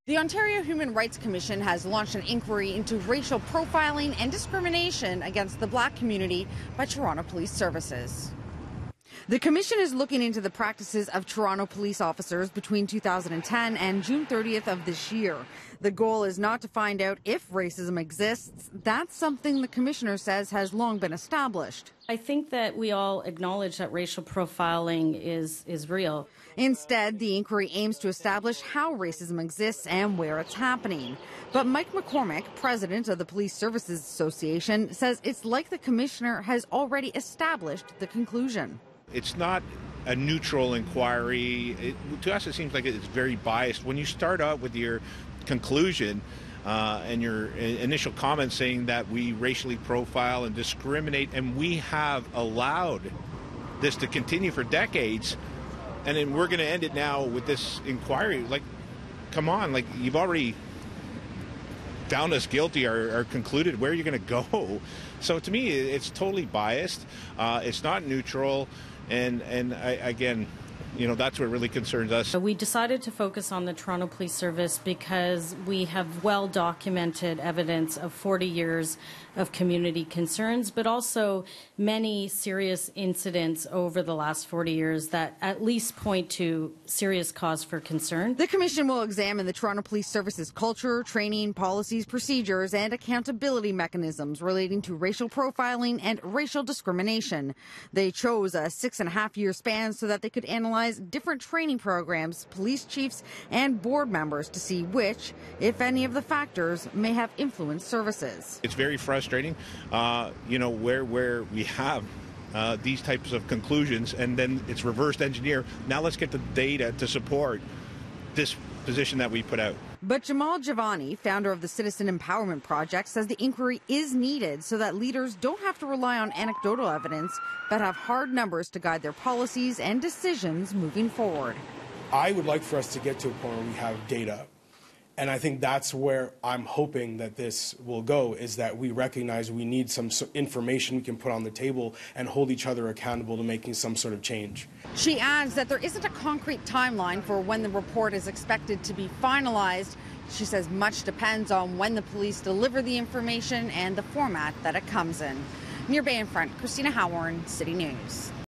The Ontario Human Rights Commission has launched an inquiry into racial profiling and discrimination against the Black community by Toronto Police Services. The commission is looking into the practices of Toronto police officers between 2010 and June 30th of this year. The goal is not to find out if racism exists. That's something the commissioner says has long been established. I think that we all acknowledge that racial profiling is real. Instead, the inquiry aims to establish how racism exists and where it's happening. But Mike McCormick, president of the Police Services Association, says it's like the commissioner has already established the conclusion. It's not a neutral inquiry. To us, it seems like it's very biased. When you start out with your conclusion and your initial comments saying that we racially profile and discriminate, and we have allowed this to continue for decades, and then we're going to end it now with this inquiry. Like, come on, like, you've already found us guilty or concluded. Where are you going to go? So to me, it's totally biased. It's not neutral. And again, that's what really concerns us. We decided to focus on the Toronto Police Service because we have well-documented evidence of 40 years of community concerns, but also many serious incidents over the last 40 years that at least point to serious cause for concern. The commission will examine the Toronto Police Service's culture, training, policies, procedures, and accountability mechanisms relating to racial profiling and racial discrimination. They chose a 6.5-year span so that they could analyze different training programs, police chiefs, and board members to see which, if any of the factors, may have influenced services. It's very frustrating, where we have these types of conclusions and then it's reversed engineer. Now let's get the data to support this position that we put out. But Jamal Javani, founder of the Citizen Empowerment Project, says the inquiry is needed so that leaders don't have to rely on anecdotal evidence, but have hard numbers to guide their policies and decisions moving forward. I would like for us to get to a point where we have data. And I think that's where I'm hoping that this will go, is that we recognize we need some information we can put on the table and hold each other accountable to making some sort of change. She adds that there isn't a concrete timeline for when the report is expected to be finalized. She says much depends on when the police deliver the information and the format that it comes in. Near Bay and Front, Christina Howard, City News.